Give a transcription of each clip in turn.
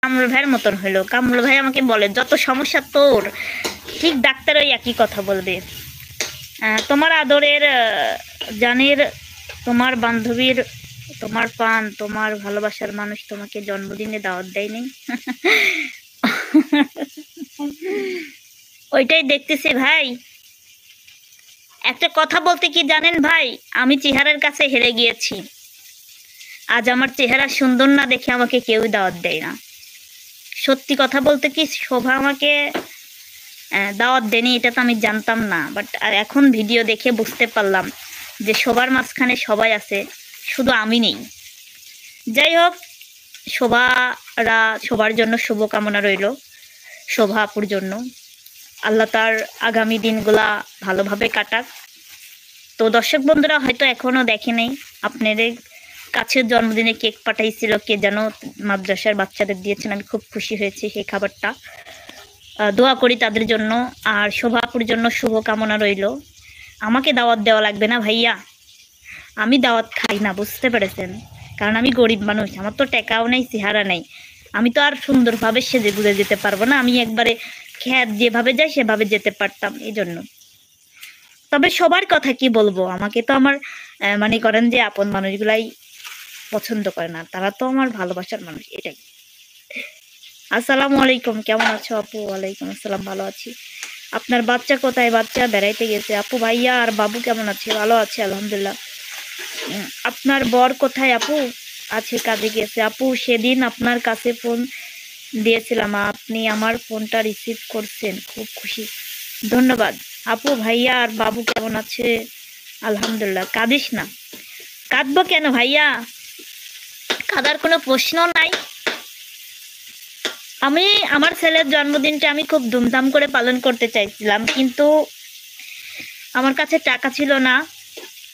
কামরুল ভাইয়ের মতন হইলো। কামরুল ভাই আমাকে বলে যত সমস্যা তোর, ঠিক ডাক্তার ওই একই কথা বলবে। তোমার আদরের জানের, তোমার বান্ধবীর, তোমার পান, তোমার ভালোবাসার মানুষ তোমাকে জন্মদিনে দাওয়াত দেয়নি। ওইটাই দেখতেছি ভাই। একটা কথা বলতে কি জানেন ভাই, আমি চেহারার কাছে হেরে গিয়েছি। আজ আমার চেহারা সুন্দর না দেখে আমাকে কেউ দাওয়াত দেয় না। সত্যি কথা বলতে কি, শোভা আমাকে দাওয়াত দেয়নি এটা তো আমি জানতাম না, বাট এখন ভিডিও দেখে বুঝতে পারলাম যে সবার মাঝখানে সবাই আছে, শুধু আমি নেই। যাই হোক, সবার জন্য শুভকামনা রইল, শোভা আপুর জন্য। আল্লাহ তার আগামী দিনগুলা ভালোভাবে কাটাক। তো দর্শক বন্ধুরা হয়তো এখনো দেখে নেই, আপনাদের কাছের জন্মদিনে কেক পাঠাইছিল কে যেন, মাদ্রাসার বাচ্চাদের দিয়েছেন, আমি খুব খুশি হয়েছি সেই খাবারটা। দোয়া করি তাদের জন্য। আর শোভাপুর জন্য শুভকামনা রইল। আমাকে দাওয়াত দেওয়া লাগবে না ভাইয়া, আমি দাওয়াত খাই না, বুঝতে পেরেছেন? কারণ আমি গরিব মানুষ, আমার তো টাকাও নেই, চেহারা নেই। আমি তো আর সুন্দরভাবে সেজে গুজে যেতে পারবো না, আমি একবারে খ্যাত যেভাবে যাই সেভাবে যেতে পারতাম, এই জন্য। তবে সবার কথা কি বলবো, আমাকে তো আমার মনে করেন যে আপন মানুষগুলাই পছন্দ করে না, তারা তো আমার ভালোবাসার মানুষ, এটাই। আসসালামু আলাইকুম, কেমন আছো আপু? ওয়ালাইকুম আসসালাম, ভালো আছি। আপনার বাচ্চা কোথায়? বাচ্চা বেড়াইতে গেছে আপু। ভাইয়া আর বাবু কেমন আছে? ভালো আছে আলহামদুলিল্লাহ। আপনার বর কোথায় আপু? আছে, কাজে গেছে আপু। সেদিন আপনার কাছে ফোন দিয়েছিলাম, আপনি আমার ফোনটা রিসিভ করছেন, খুব খুশি, ধন্যবাদ আপু। ভাইয়া আর বাবু কেমন আছে? আলহামদুলিল্লাহ। কাঁদিস না। কাঁদবো কেন ভাইয়া, কাঁদার কোনো প্রশ্ন নাই। আমি আমার ছেলের জন্মদিনটা আমি খুব ধুমধাম করে পালন করতে চাইছিলাম, কিন্তু আমার কাছে টাকা ছিল না।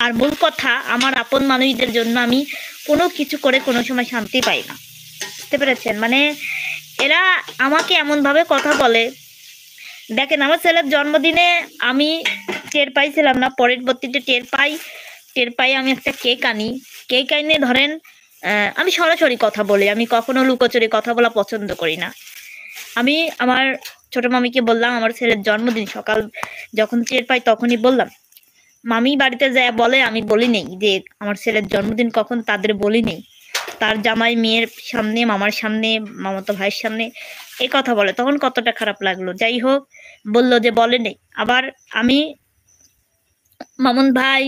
আর মূল কথা, আমার আপন মানুষদের জন্য আমি কোনো কিছু করে কোনো সময় শান্তি পাই না, বুঝতে পেরেছেন? মানে এরা আমাকে এমনভাবে কথা বলে। দেখেন, আমার ছেলের জন্মদিনে আমি টের পাইছিলাম না, পরবর্তীতে টের পাই আমি একটা কেক আনি। কেক আইনে ধরেন আমি সরাসরি কথা বলি, আমি কখনো লুকোচুরি কথা বলা পছন্দ করি না। আমি আমার ছোট মামিকে বললাম, আমার ছেলের জন্মদিন সকাল যখন টের পাই তখনই বললাম। মামি বাড়িতে যায় বলে, আমি বলি নেই যে আমার ছেলের জন্মদিন কখন, তাদের বলি নেই। তার জামাই মেয়ের সামনে, মামার সামনে, মামাতো ভাইয়ের সামনে এই কথা বলে, তখন কতটা খারাপ লাগলো। যাই হোক, বললো যে বলে নেই। আবার আমি মামুন ভাই,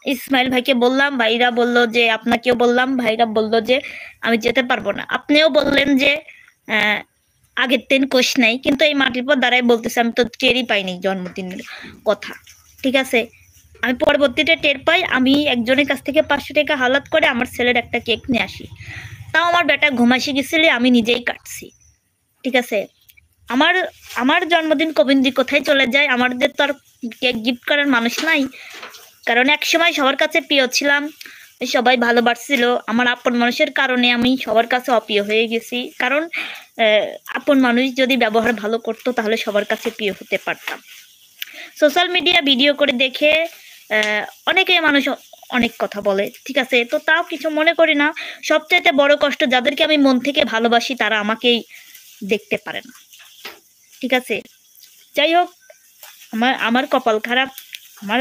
ইসমাইল ভাইকে বললাম, ভাইরা বললো যে, আপনাকেও বললাম, ভাইরা বললো যে আমি যেতে পারবো না। আপনিও বললেন যে আগের দিন কোষ নাই, কিন্তু এই মাটির পর দাঁড়াই বলতেছে আমি তো টেরই পাইনি জন্মদিনের কথা, ঠিক আছে? আমি পরবর্তীতে টের পাই, আমি একজনের কাছ থেকে 500 টাকা হালাত করে আমার ছেলের একটা কেক নিয়ে আসি। তাও আমার বেটা ঘুমাসি গেছিলে, আমি নিজেই কাটছি, ঠিক আছে? আমার আমার জন্মদিন কবিন্দি কোথায় চলে যায়, আমাদের তো আর কেক গিফট করার মানুষ নাই। কারণ একসময় সবার কাছে প্রিয় ছিলাম, সবাই ভালোবাসছিল। আমার আপন মানুষের কারণে আমি সবার কাছে অপ্রিয় হয়ে গেছি। কারণ আপন মানুষ যদি ব্যবহার ভালো করতো তাহলে সবার কাছে প্রিয় হতে পারতাম। সোশ্যাল মিডিয়া ভিডিও করে দেখে অনেকে মানুষ অনেক কথা বলে, ঠিক আছে? তো তাও কিছু মনে করি না। সবচাইতে বড় কষ্ট, যাদেরকে আমি মন থেকে ভালোবাসি তারা আমাকেই দেখতে পারে না, ঠিক আছে? যাই হোক, আমার কপাল খারাপ, আমার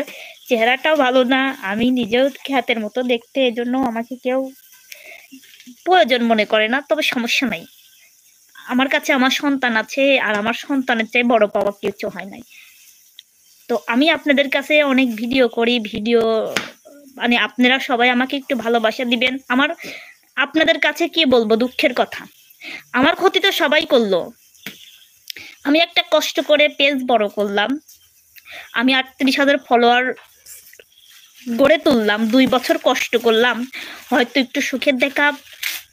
চেহারাটাও ভালো না, আমি নিজেও খ্যাতের মতো দেখতে, এজন্য আমাকে কেউ প্রয়োজন মনে করে না। তবে সমস্যা নাই, আমার কাছে আমার সন্তান আছে, আর আমার সন্তানের চেয়ে বড় পাওয়া কিছু হয় নাই। তো আমি আপনাদের কাছে অনেক ভিডিও করি, মানে আপনারা সবাই আমাকে একটু ভালোবাসা দিবেন। আপনাদের কাছে কি বলবো, দুঃখের কথা, আমার ক্ষতি তো সবাই করলো। আমি একটা কষ্ট করে পেজ বড় করলাম, আমি 38,000 ফলোয়ার গড়ে তুললাম, 2 বছর কষ্ট করলাম, হয়তো একটু সুখের দেখা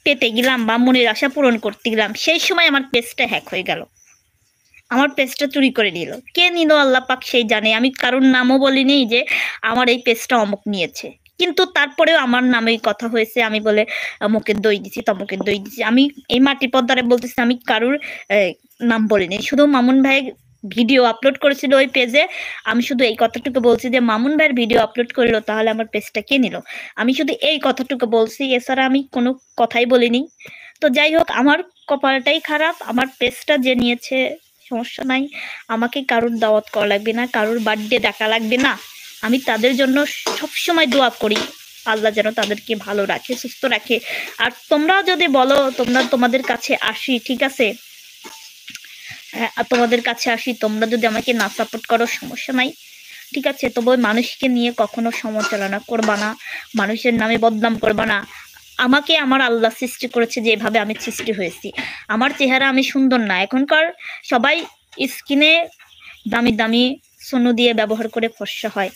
পেতে গেলাম বা মনের আশা পূরণ করতে গেলাম, সেই সময় আমার পেজটা হ্যাক হয়ে গেল, আমার পেজটা চুরি করে নিল। কে নিল আল্লাহ পাক সেই জানে। আমি কারোর নামও বলিনি যে আমার এই পেজটা অমুক নিয়েছে, কিন্তু তারপরেও আমার নামেই কথা হয়েছে, আমি বলে অমুকের দই দিছি, তমুকের দই দিছি। আমি এই মাটির পর্দারে বলতেছি, আমি কারোর নাম বলিনি, শুধু মামুন ভাই ভিডিও আপলোড করেছিল ওই পেজে, আমি শুধু এই কথাটুকু বলছি যে মামুন ভাইয়ের ভিডিও আপলোড করলো, তাহলে আমার পেজটা কে নিল, আমি শুধু এই কথাটুকু বলছি, এছাড়া আমি কোনো কথাই বলিনি। তো যাই হোক, আমার কপালটাই খারাপ, আমার পেজটা যে নিয়েছে সমস্যা নাই, আমাকে কারোর দাওয়াত করা লাগবে না, কারোর বার্থডে ডাকা লাগবে না। আমি তাদের জন্য সবসময় দোয়া করি, আল্লাহ যেন তাদেরকে ভালো রাখে, সুস্থ রাখে। আর তোমরাও যদি বলো তোমাদের কাছে আসি, ঠিক আছে, তোমাদের কাছে আসি, তোমরা যদি আমাকে না সাপোর্ট করো সমস্যা নাই, ঠিক আছে। তবে মানুষকে নিয়ে কখনো সমালোচনা করবা না, মানুষের নামে বদনাম করবা না। আমাকে আমার আল্লাহ সৃষ্টি করেছে, যেভাবে আমি সৃষ্টি হয়েছি। আমার চেহারা আমি সুন্দর না, এখনকার সবাই স্কিনে দামি দামি সোনু দিয়ে ব্যবহার করে ফর্সা হয়।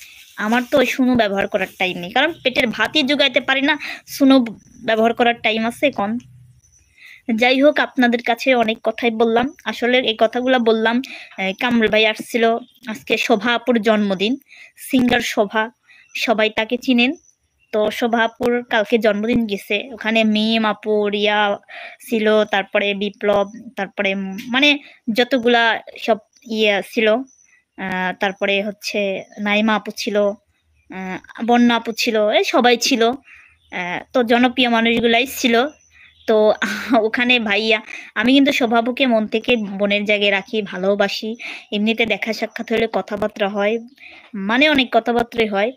আমার তো ওই সোনু ব্যবহার করার টাইম নেই, কারণ পেটের ভাতই জোগাইতে পারি না, সোনু ব্যবহার করার টাইম আছে কম। যাই হোক, আপনাদের কাছে অনেক কথাই বললাম, আসলে এই কথাগুলো বললাম। কামরুল ভাই আসছিল, আজকে শোভা আপুর জন্মদিন, সিঙ্গার শোভা, সবাই তাকে চিনেন। তো শোভা আপুর কালকে জন্মদিন গেছে, ওখানে মিম আপু, রিয়া ছিল, তারপরে বিপ্লব, তারপরে মানে যতগুলা সব ইয়ে ছিল, তারপরে হচ্ছে নাইমা আপু ছিল, বন্যা আপু ছিল, এই সবাই ছিল। তো জনপ্রিয় মানুষগুলাই ছিল। তো ওখানে ভাইয়া, আমি কিন্তু শোভাবুকে মন থেকে বোনের জায়গায় রাখি, ভালোবাসি। এমনিতে দেখা সাক্ষাৎ হলে কথাবার্তা হয়, মানে অনেক কথাবার্তাই হয়,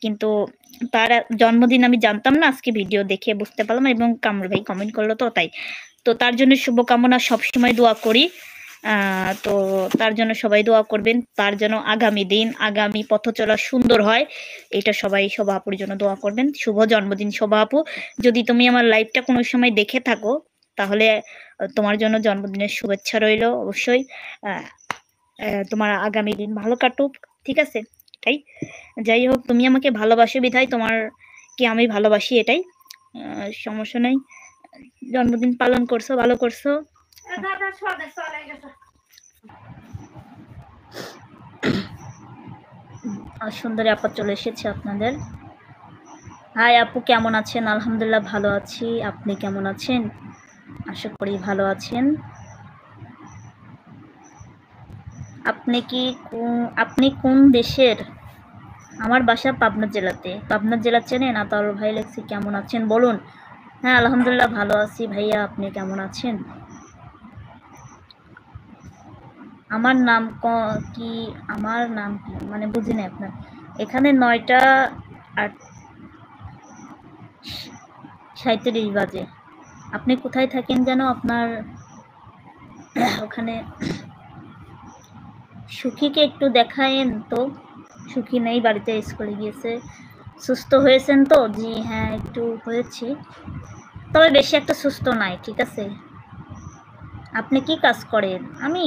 কিন্তু তার জন্মদিন আমি জানতাম না, আজকে ভিডিও দেখে বুঝতে পারলাম, এবং কামরুল ভাই কমেন্ট করলো, তো তাই। তো তার জন্য শুভকামনা, সবসময় দোয়া করি। তো তার জন্য সবাই দোয়া করবেন, তার জন্য আগামী দিন, আগামী পথ চলা সুন্দর হয়, এটা সবাই শোভা আপুর জন্য দোয়া করবেন। শুভ জন্মদিন শোভা আপু, যদি তুমি আমার লাইভটা কোনো সময় দেখে থাকো, তাহলে তোমার জন্য জন্মদিনের শুভেচ্ছা রইল অবশ্যই। তোমার আগামী দিন ভালো কাটুক, ঠিক আছে, এটাই। যাই হোক, তুমি আমাকে ভালোবাসো বিধায় তোমারকে আমি ভালোবাসি, এটাই। সমস্যা নেই, জন্মদিন পালন করছো, ভালো করছো। সুন্দরী আপা চলে এসেছে আপনাদের। হাই আপু, কেমন আছেন? আলহামদুলিল্লাহ ভালো আছি, আপনি কেমন আছেন? আশা করি ভালো আছেন। আপনি কোন দেশের? আমার বাসা পাবনা জেলাতে। পাবনা জেলা চেনেন? আতাউল ভাই লেখছি, কেমন আছেন বলুন। হ্যাঁ আলহামদুলিল্লাহ ভালো আছি ভাইয়া, আপনি কেমন আছেন? আমার নাম কি? আমার নাম কি মানে বুঝি না আপনার। এখানে 9:37 বাজে। আপনি কোথায় থাকেন যেন? আপনার ওখানে সুখীকে একটু দেখায়েন তো। সুখী নেই, বাড়িতে স্কুলে গিয়েছে। সুস্থ হয়েছেন তো? জি হ্যাঁ, একটু হয়েছি, তবে বেশি একটা সুস্থ নাই, ঠিক আছে। আপনি কি কাজ করেন? আমি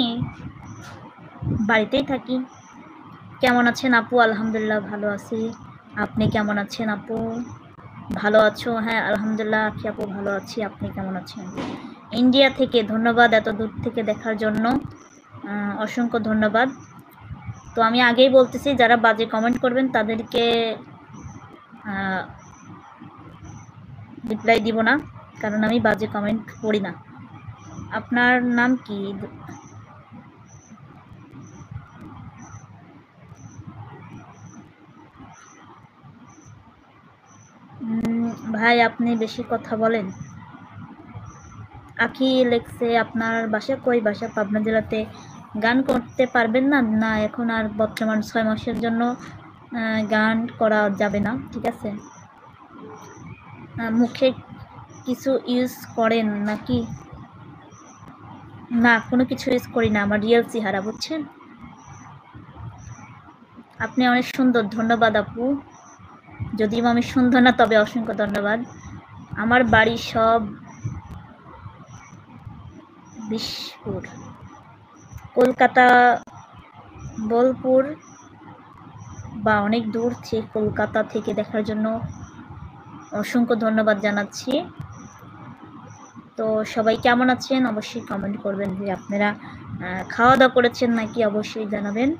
বাড়িতেই থাকি। কেমন আছেন আপু? আলহামদুলিল্লাহ ভালো আছি, আপনি কেমন আছেন আপু? ভালো আছো? হ্যাঁ আলহামদুলিল্লাহ আখি আপু ভালো আছি, আপনি কেমন আছেন? ইন্ডিয়া থেকে, ধন্যবাদ এত দূর থেকে দেখার জন্য, অসংখ্য ধন্যবাদ। তো আমি আগেই বলতেছি, যারা বাজে কমেন্ট করবেন তাদেরকে রিপ্লাই দিব না, কারণ আমি বাজে কমেন্ট পড়ি না। আপনার নাম কি? ভাই আপনি বেশি কথা বলেন। আখি লেখছে, আপনার বাসা কই? বাসা পাবনা জেলাতে। গান করতে পারবেন না? না, এখন আর বর্তমান 6 মাসের জন্য গান করা যাবে না, ঠিক আছে। মুখে কিছু ইউজ করেন নাকি? না, কোনো কিছু ইউজ করি না, আমার রিয়েল চেহারা, বুঝছেন। আপনি অনেক সুন্দর, ধন্যবাদ আপু। যদিও আমি সুন্দর না, তবে অসংখ্য ধন্যবাদ। আমার বাড়ি সব বিশপুর, কলকাতা, বোলপুর, বা অনেক দূর থেকে কলকাতা থেকে দেখার জন্য অসংখ্য ধন্যবাদ জানাচ্ছি। তো সবাই কেমন আছেন অবশ্যই কমেন্ট করবেন, যে আপনারা খাওয়া দাওয়া করেছেন নাকি অবশ্যই জানাবেন।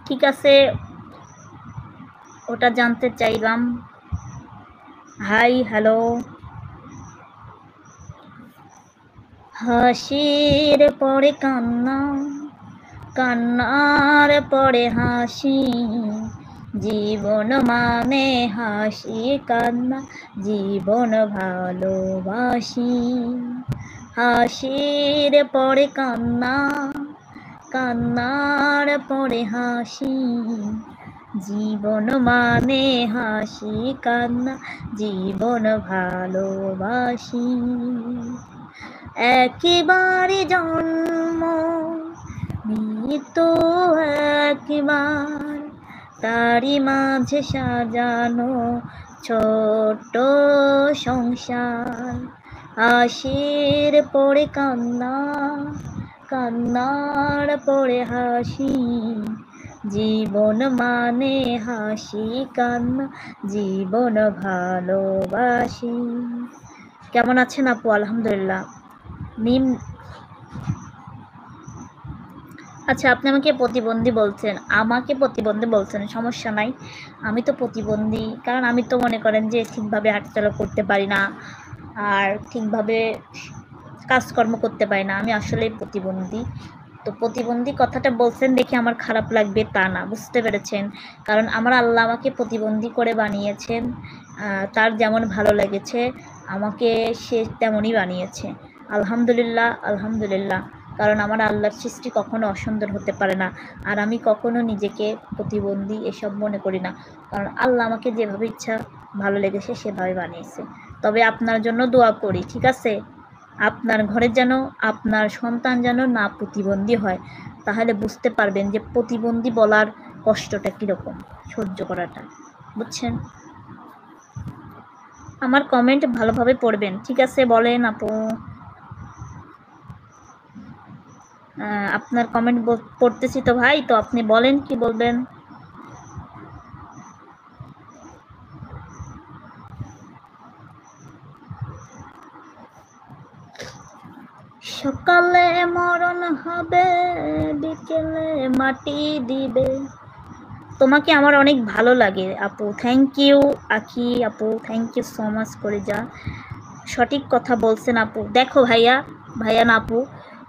ঠিক আছে, ওটা জানতে চাইলাম। Hi hello. হাসির পরে কান্না, কান্নার পরে হাসি, জীবন মানে হাসি কান্না, জীবন ভালোবাসি। হাসির পরে কান্না, কান্নার পরে হাসি। জীবন মানে হাসি কান্না, জীবন ভালোবাসি। একবারে জন্ম, মৃত্যু একবার, তারি মাঝে সাজানো ছোট্ট সংসার। হাসির পরে কান্না, কান্নার পরে হাসি। জীবন মানে হাসি কান্না, জীবন ভালোবাসি। কেমন আছেন আপু? আলহামদুলিল্লাহ। মিম, আচ্ছা আপনি আমাকে প্রতিবন্ধী বলছেন, আমাকে প্রতিবন্ধী বলছেন, সমস্যা নাই। আমি তো প্রতিবন্ধী, কারণ আমি তো মনে করেন যে ঠিকভাবে হাঁটাচলা করতে পারি না, আর ঠিকভাবে কাজকর্ম করতে পারি না। আমি আসলেই প্রতিবন্ধী। তো প্রতিবন্ধী কথাটা বলছেন দেখে আমার খারাপ লাগবে তা না, বুঝতে পেরেছেন? কারণ আমার আল্লাহ আমাকে প্রতিবন্ধী করে বানিয়েছেন, তার যেমন ভালো লেগেছে আমাকে সে তেমনই বানিয়েছে। আলহামদুলিল্লাহ, আলহামদুলিল্লাহ। কারণ আমার আল্লাহর সৃষ্টি কখনো অসুন্দর হতে পারে না, আর আমি কখনো নিজেকে প্রতিবন্ধী এসব মনে করি না। কারণ আল্লাহ আমাকে যেভাবে ইচ্ছা ভালো লেগেছে সেভাবে বানিয়েছে। তবে আপনার জন্য দোয়া করি, ঠিক আছে? আপনার ঘরে যেন আপনার সন্তান যেন না প্রতিবন্ধী হয়, তাহলে বুঝতে পারবেন যে প্রতিবন্ধী বলার কষ্টটা কীরকম সহ্য করাটা, বুঝছেন? আমার কমেন্ট ভালোভাবে পড়বেন, ঠিক আছে? বলেন আপু। আপনার কমেন্ট পড়তেছি তো ভাই, তো আপনি বলেন কি বলবেন। সকালে মরণ হবে, বিকেলে মাটি দিবে। তোমাকে আমার অনেক ভালো লাগে আপু, থ্যাংক ইউ। আখি আপু, থ্যাংক ইউ সো মাচ করে যা সঠিক কথা বলছেন আপু। দেখো ভাইয়া, ভাইয়া না আপু,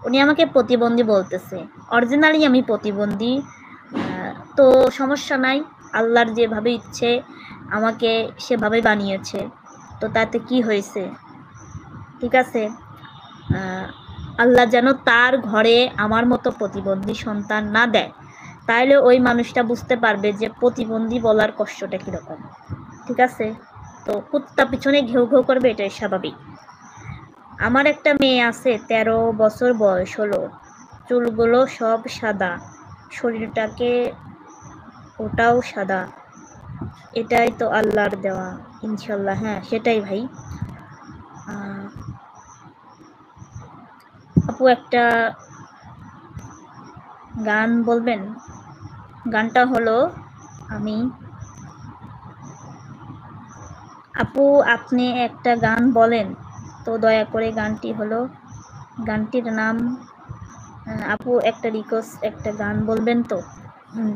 উনি আমাকে প্রতিবন্ধী বলতেছে, অরিজিনালি আমি প্রতিবন্ধী। তো সমস্যা নাই, আল্লাহর যেভাবে ইচ্ছে আমাকে সেভাবে বানিয়েছে, তো তাতে কি হয়েছে, ঠিক আছে? আল্লাহ যেন তার ঘরে আমার মতো প্রতিবন্ধী সন্তান না দেয়, তাহলে ওই মানুষটা বুঝতে পারবে যে প্রতিবন্ধী বলার কষ্টটা কীরকম, ঠিক আছে? তো কুত্তা পিছনে ঘেউ ঘেউ করবে, এটাই স্বাভাবিক। আমার একটা মেয়ে আছে, 13 বছর বয়স হলো, চুলগুলো সব সাদা, শরীরটাকে ওটাও সাদা। এটাই তো আল্লাহর দেওয়া, ইনশাল্লাহ। হ্যাঁ সেটাই ভাই। আপু একটা গান বলবেন? গানটা হলো আপু আপনি একটা গান বলেন তো দয়া করে। গানটি হলো, গানটির নাম, আপু একটা রিকোয়েস্ট, একটা গান বলবেন তো?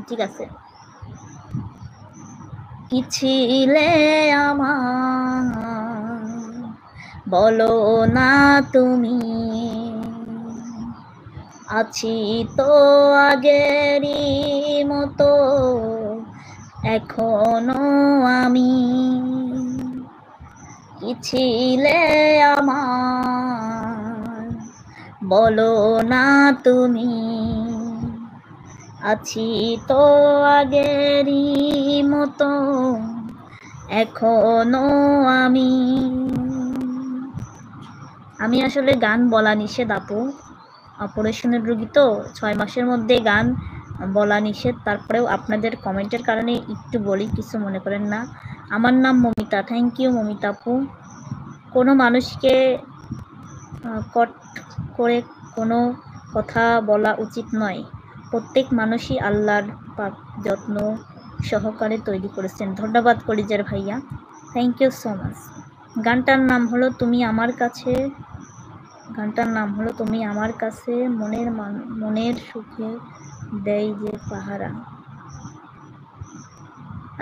ঠিক আছে। কি ছিলে আমার বলো না তুমি, আছি তো আগেরই মতো এখনো আমি। কি ছিলে আমার বলো না তুমি, আছি তো আগেরই মতো এখনো আমি। আমি আসলে গান বলা নিষেধ আপু, অপারেশনের রোগী তো, 6 মাসের মধ্যে গান বলা নিষেধ। তারপরেও আপনাদের কমেন্টের কারণে একটু বলি, কিছু মনে করেন না। আমার নাম মমিতা, থ্যাংক ইউ মমিতা আপু। কোনো মানুষকে কট করে কোনো কথা বলা উচিত নয়, প্রত্যেক মানুষই আল্লাহর পাক যত্ন সহকারে তৈরি করেছেন। ধন্যবাদ কলিজার ভাইয়া, থ্যাংক ইউ সো মাচ। গানটার নাম হলো তুমি আমার কাছে, গানটার নাম হলো তুমি আমার কাছে, মনের সুখে দেয় যে পাহারা।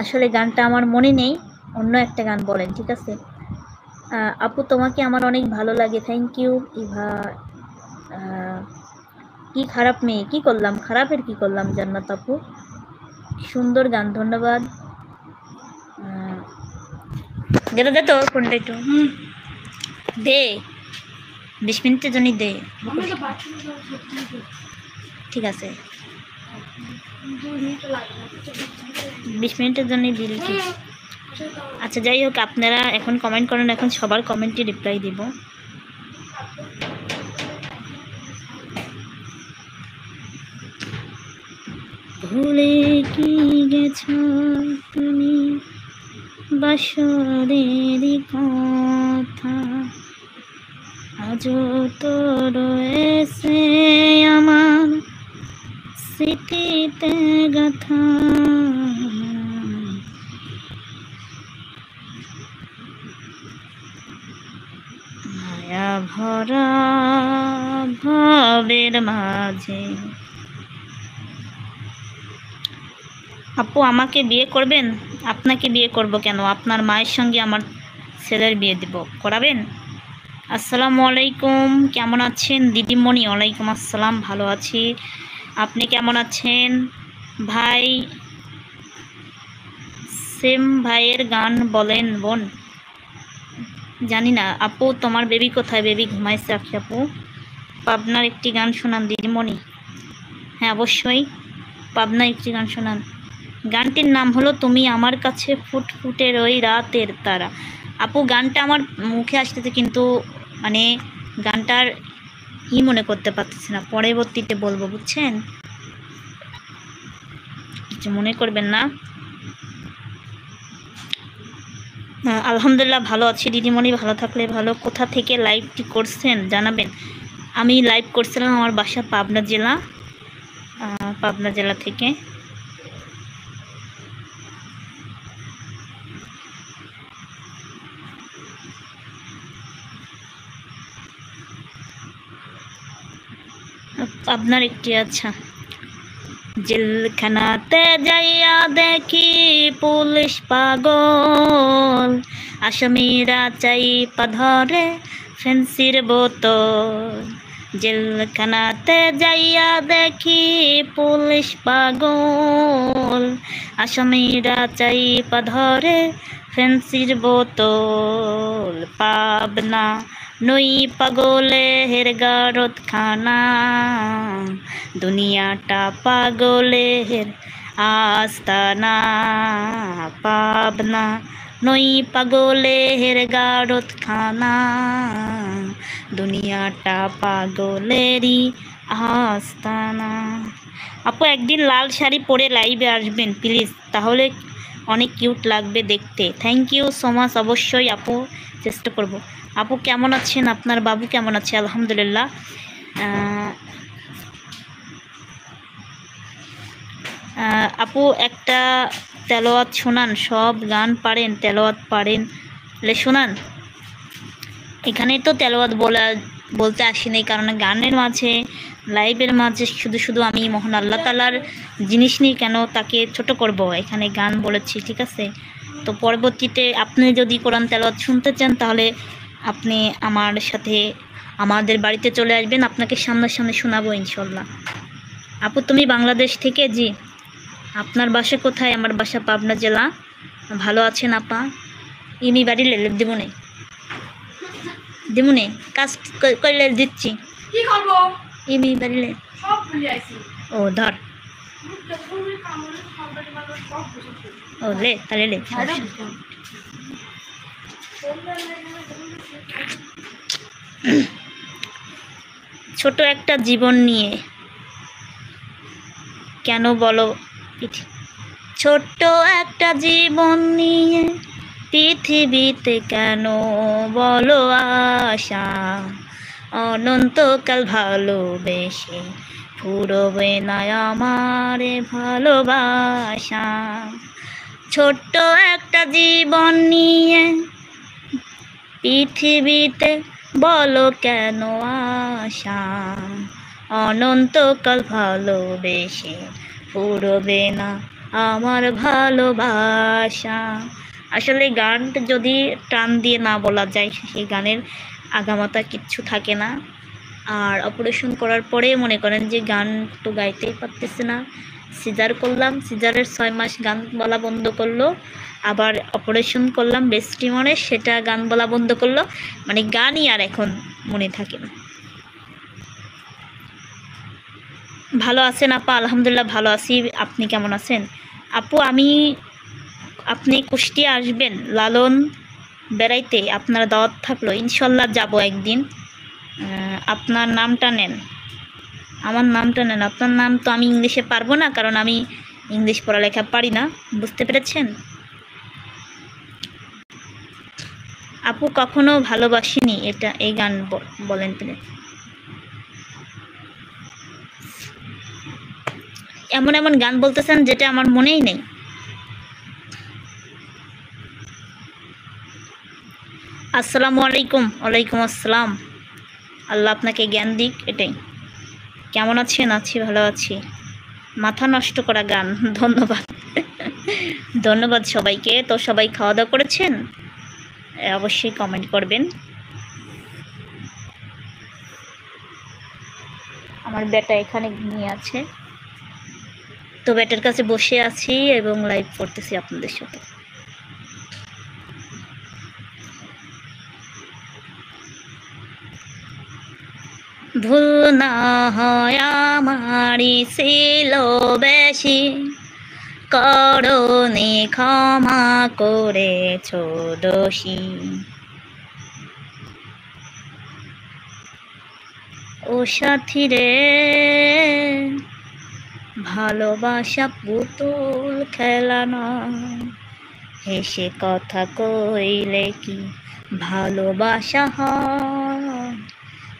আসলে গানটা আমার মনে নেই, অন্য একটা গান বলেন, ঠিক আছে? আপু তোমাকে আমার অনেক ভালো লাগে, থ্যাংক ইউ ইভা। কি খারাপ মেয়ে, কি করলাম? খারাপের কি করলাম জান্নাত আপু? সুন্দর গান, ধন্যবাদ। যেটা দে তো ফোনটা একটু দে, 20 মিনিটের জন্য দে। ঠিক আছে, 20 মিনিটের জন্য দিল কি। আচ্ছা যাই হোক, আপনারা এখন কমেন্ট করেন, এখন সবার কমেন্টে রিপ্লাই দিব। ভুলে কি গেছো তুমি বাসরের কথা, আজও তো রয়েছে আমার স্মৃতিতে গাথা। মায়া ভরা ভাবের মাঝে। আপু আমাকে বিয়ে করবেন? আপনাকে বিয়ে করব কেন? আপনার মায়ের সঙ্গে আমার ছেলের বিয়ে দিব, করাবেন? আসসালামু আলাইকুম, কেমন আছেন দিদিমণি? ওয়ালাইকুম আসসালাম, ভালো আছি। আপনি কেমন আছেন ভাই? সেম ভাইয়ের গান বলেন বোন। জানি না আপু, তোমার বেবি কোথায়? বেবি ঘুমাইছে আখি আপু। পাবনার একটি গান শোনান দিদিমণি। হ্যাঁ অবশ্যই, পাবনার একটি গান শোনান। গানটির নাম হলো তুমি আমার কাছে ফুটফুটের ওই রাতের তারা। আপু গানটা আমার মুখে আসতেছে, কিন্তু মানে গানটার মনে করতে পারতেছি না, পরবর্তীতে বলবো, বুঝছেন? কিছু মনে করবেন না। আলহামদুলিল্লাহ ভালো আছি দিদিমণি, ভালো থাকলে ভালো। কোথা থেকে লাইভটি করছেন জানাবেন। আমি লাইভ করছিলাম আমার বাসা পাবনা জেলা, পাবনা জেলা থেকে। আপনার একটি, আচ্ছা। জেলখানাতে যাইয়া দেখি পুলিশ পাগল, আসামিরা চাইপা ধরে ফেন্সির বোতল। জেলখানাতে যাইয়া দেখি পুলিশ পাগল, আসামিরা চাইপা ধরে ফেন্সির বোতল। পাবনা নই পাগলের গারদ খানা, দুনিয়াটা পাগলের আস্তানা। পাবনা নই পাগলের গারদ খানা, দুনিয়াটা পাগলেরই আস্তানা। আপু একদিন লাল শাড়ি পরে লাইভে আসবেন প্লিজ, তাহলে অনেক কিউট লাগবে দেখতে। থ্যাংক ইউ সো মাচ, অবশ্যই আপু চেষ্টা করব। আপু কেমন আছেন? আপনার বাবু কেমন আছে? আলহামদুলিল্লাহ। আপু একটা তেলাওয়াত শোনান, সব গান পারেন, তেলাওয়াত পারেন শোনান। এখানে তো তেলাওয়াত বলতে আসিনি, কারণ গানের মাঝে লাইভের মাঝে শুধু শুধু আমি মহান আল্লাহ তাআলার জিনিস নিয়ে কেন তাকে ছোট করব, এখানে গান বলেছি, ঠিক আছে? তো পরবর্তীতে আপনি যদি কোরআন তেলাওয়াত শুনতে চান, তাহলে আপনি আমার সাথে আমাদের বাড়িতে চলে আসবেন, আপনাকে সামনাসামনি শোনাবো ইনশাল্লাহ। আপু তুমি বাংলাদেশ থেকে? জি। আপনার বাসা কোথায়? আমার বাসা পাবনা জেলা। ভালো আছেন আপা? ইমি বাড়ি লেলে দিবনে, দিমুনে কাজ করলে দিচ্ছি। কি করব? ইমি বাড়িলে সব ভুলে আইছি। ও ধর, ও লে তাহলে লে। ছোট একটা জীবন নিয়ে কেন বলো, ছোট্ট একটা জীবন নিয়ে পৃথিবীতে কেন বলো আশা, অনন্তকাল ভালোবেসে ফুরবে না আমার ভালোবাসা। ছোট্ট একটা জীবন নিয়ে পৃথিবীতে বলো কেন আশা, অনন্তকাল ভালোবেসে ফুরবে না আমার ভালোবাসা। আসলে গানটা যদি টান দিয়ে না বলা যায়, সেই গানের আগামাতা কিচ্ছু থাকে না। আর অপারেশন করার পরে মনে করেন যে গান তো গাইতেই পারতেছে না, সিজার করলাম, সিজারের 6 মাস গান বলা বন্ধ করলো, আবার অপারেশন করলাম ব্রেস্ট টিউমারে, সেটা গান বলা বন্ধ করলো, মানে গানই আর এখন মনে থাকে না। ভালো আছেন আপা? আলহামদুলিল্লাহ ভালো আছি। আপনি কেমন আছেন? আপু আপনি কুষ্টিয়া আসবেন লালন বেড়াইতে, আপনার দাওয়াত থাকলো, ইনশাল্লাহ যাব একদিন। আপনার নামটা নেন, আমার নামটা নেন। আপনার নাম তো আমি ইংলিশে পারবো না, কারণ আমি ইংলিশ পড়ালেখা পারি না, বুঝতে পেরেছেন? আপু কখনো ভালোবাসিনি, এই গান বলেন প্লিজ। এমন এমন গান বলতেছেন যেটা আমার মনেই নেই। আসসালামু আলাইকুম। ওয়ালাইকুম আসসালাম। আল্লাহ আপনাকে জ্ঞান দিক, এটাই। কেমন আছেন? আছি, ভালো আছি। মাথা নষ্ট করা গান। ধন্যবাদ। ধন্যবাদ সবাইকে। তো সবাই খাওয়া দাওয়া করেছেন? অবশ্যই কমেন্ট করবেন। আমার বেটা এখানে ঘুমিয়ে আছে, তো বেটার কাছে বসে আছি এবং লাইভ করতেছি আপনাদের সাথে। ভুল না হয় আমারই ছিল বেশি, করণে ক্ষমা করেছ দোষী। ও সাথী রে, ভালোবাসা পুতুল খেলা নয়, হেসে কথা কইলে কি ভালোবাসা হয়,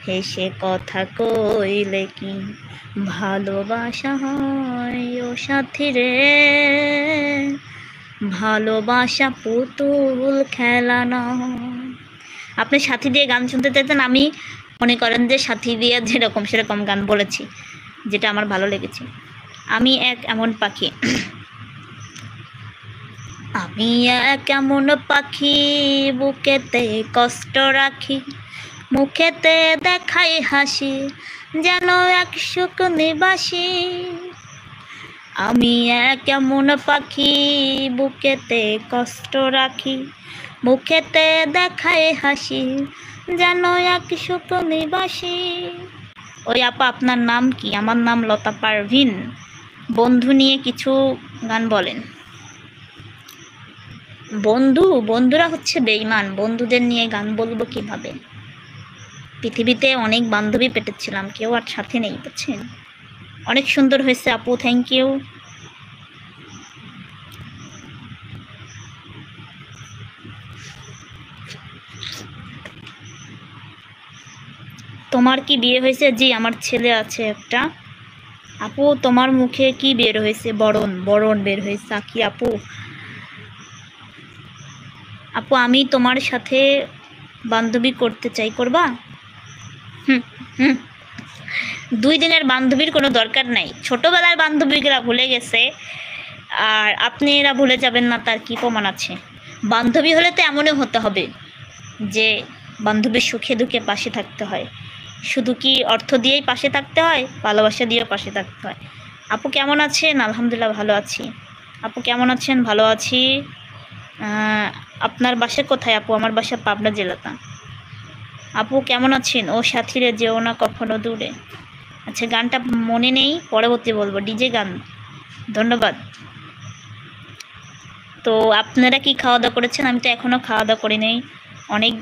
হেসে কথা কইলে কি ভালোবাসা হয়। ও সাথী রে, ভালোবাসা পুতুল খেলা নয়। আপনি সাথী দিয়ে গান শুনতে চাইতেন, আমি মনে করেন যে সাথী দিয়ে যেরকম সেরকম গান বলেছি, যেটা আমার ভালো লেগেছে। আমি এক এমন পাখি, আমি এক এমন পাখি, বুকেতে কষ্ট রাখি, মুখেতে দেখাই হাসি, যেন এক সুখ নিবাসী। আমি এক এমন পাখি, বুকেতে কষ্ট রাখি, মুখেতে দেখাই হাসি, যেন এক সুখ নিবাসী। ওই আপা আপনার নাম কি? আমার নাম লতা পারভিন। বন্ধু নিয়ে কিছু গান বলেন। বন্ধুরা হচ্ছে বেঈমান, বন্ধুদের নিয়ে গান বলবো কিভাবে? পৃথিবীতে অনেক বান্ধবী পেটেছিলাম, কেউ আর সাথে নেই, বুঝছেন? অনেক সুন্দর হয়েছে আপু, থ্যাংক ইউ। তোমার কি বিয়ে হয়েছে? জি, আমার ছেলে আছে একটা। আপু তোমার মুখে কি বের হয়েছে? বরণ বের হয়েছে কি আপু? আপু আমি তোমার সাথে বান্ধবী করতে চাই, করবা? হুম হুম 2 দিনের বান্ধবীর কোনো দরকার নাই, ছোটবেলার বান্ধবীরা ভুলে গেছে, আর আপনি এরা ভুলে যাবেন না তার কি প্রমাণ আছে? বান্ধবী হলে তো এমনই হতে হবে যে বান্ধবীর সুখে দুঃখে পাশে থাকতে হয়। শুধু কি অর্থ দিয়েই পাশে থাকতে হয়? ভালোবাসা দিয়েও পাশে থাকতে হয়। আপু কেমন আছেন? আলহামদুলিল্লাহ ভালো আছি। আপু কেমন আছেন? ভালো আছি। আপনার বাসা কোথায় আপু? আমার বাসা পাবনা জেলাতে। আপু কেমন আছেন? ও সাথীরে যেও না কখনো দূরে। আচ্ছা, গানটা মনে নেই, পরবর্তী বলবো, ডিজে গান। ধন্যবাদ। তো আপনারা কি খাওয়া দাওয়া করেছেন? আমি তো এখনো খাওয়া দাওয়া করি নাই, অনেক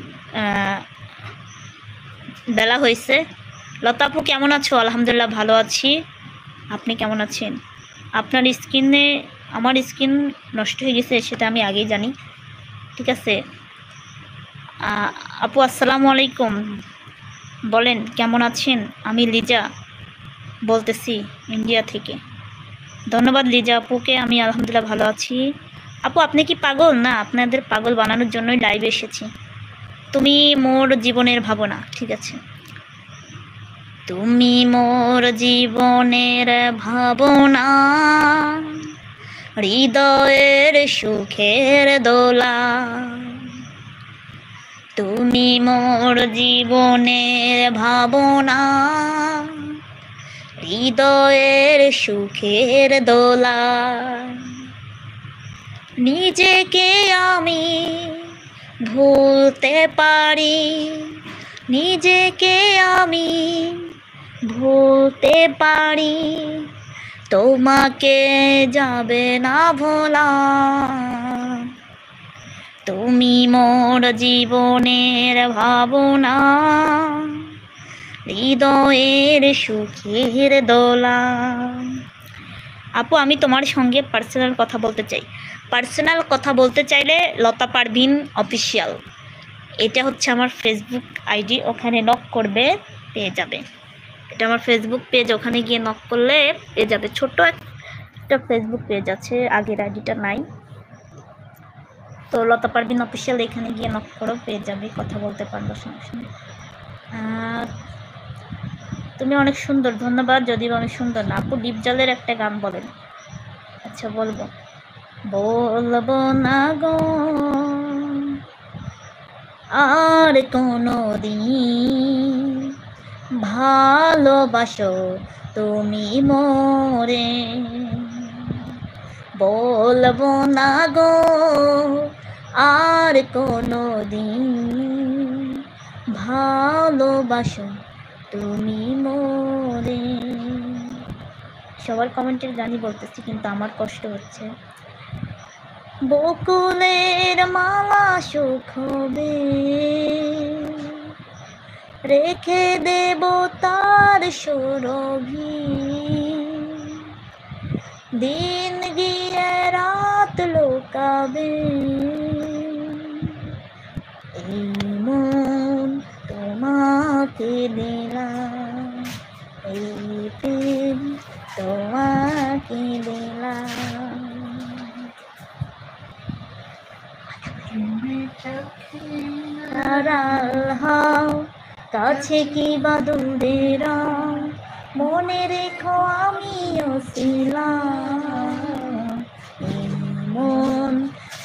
বেলা হয়েছে। লতা আপু কেমন আছো? আলহামদুলিল্লাহ ভালো আছি। আপনি কেমন আছেন? আপনার স্কিনে, আমার স্কিন নষ্ট হয়ে গেছে সেটা আমি আগেই জানি, ঠিক আছে। আপু আসসালামু আলাইকুম, বলেন কেমন আছেন? আমি লিজা বলতেছি ইন্ডিয়া থেকে। ধন্যবাদ লিজা আপুকে, আমি আলহামদুলিল্লাহ ভালো আছি। আপু আপনি কি পাগল? না, আপনাদের পাগল বানানোর জন্যই লাইভে এসেছি। তুমি মোর জীবনের ভাবনা, ঠিক আছে। তুমি মোর জীবনের ভাবনা, হৃদয়ের সুখের দোলা। তুমি মোর জীবনের ভাবনা, হৃদয়ের সুখের দোলা। নিজেকে আমি ভুলতে পারি, নিজেকে আমি ভুলতে পারি, তোমাকে যাবে না ভোলা। তুমি মোর জীবনের ভাবনা, হৃদয়ের সুখের দোলা। আপু, আমি তোমার সঙ্গে পার্সোনাল কথা বলতে চাই। পার্সোনাল কথা বলতে চাইলে লতা পারভিন অফিসিয়াল, এটা হচ্ছে আমার ফেসবুক আইডি, ওখানে নক করবে পেয়ে যাবে। এটা আমার ফেসবুক পেজ, ওখানে গিয়ে নক করলে পেয়ে যাবে। ছোট্ট একটা ফেসবুক পেজ আছে, আগের আইডিটা নাই। তো লতা পারভিন অফিসিয়াল, এখানে গিয়ে নক করো, পেয়ে যাবে, কথা বলতে পারবো সমস্যা নেই। তুমি অনেক সুন্দর, ধন্যবাদ। যদিও আমি সুন্দর না আপু, ডিপজলের একটা গান বলেন। আচ্ছা বলবো, বলবো না গো আর কোনো দিন, ভালোবাসো তুমি মোরে। বলবো না গো আর কোনো দিন, ভালোবাসো তুমি মোরে। সবার কমেন্টের গানই বলতেছি, কিন্তু আমার কষ্ট হচ্ছে। বকুলের মালা সুখ হবে, রেখে দেব তার সুরভি। দিন গিয়ে রাত লোকাবে, এই মন তোমাকে দিলাম, এই প্রেম তোমাকে দিলাম। আড়াল হও, কাছে কি বাদুড়ের, মনে রেখো আমিও ছিলাম, এই মন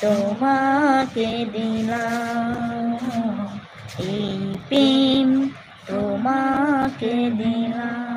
তোমাকে দিলাম, এই প্রেম তোমাকে দিলাম।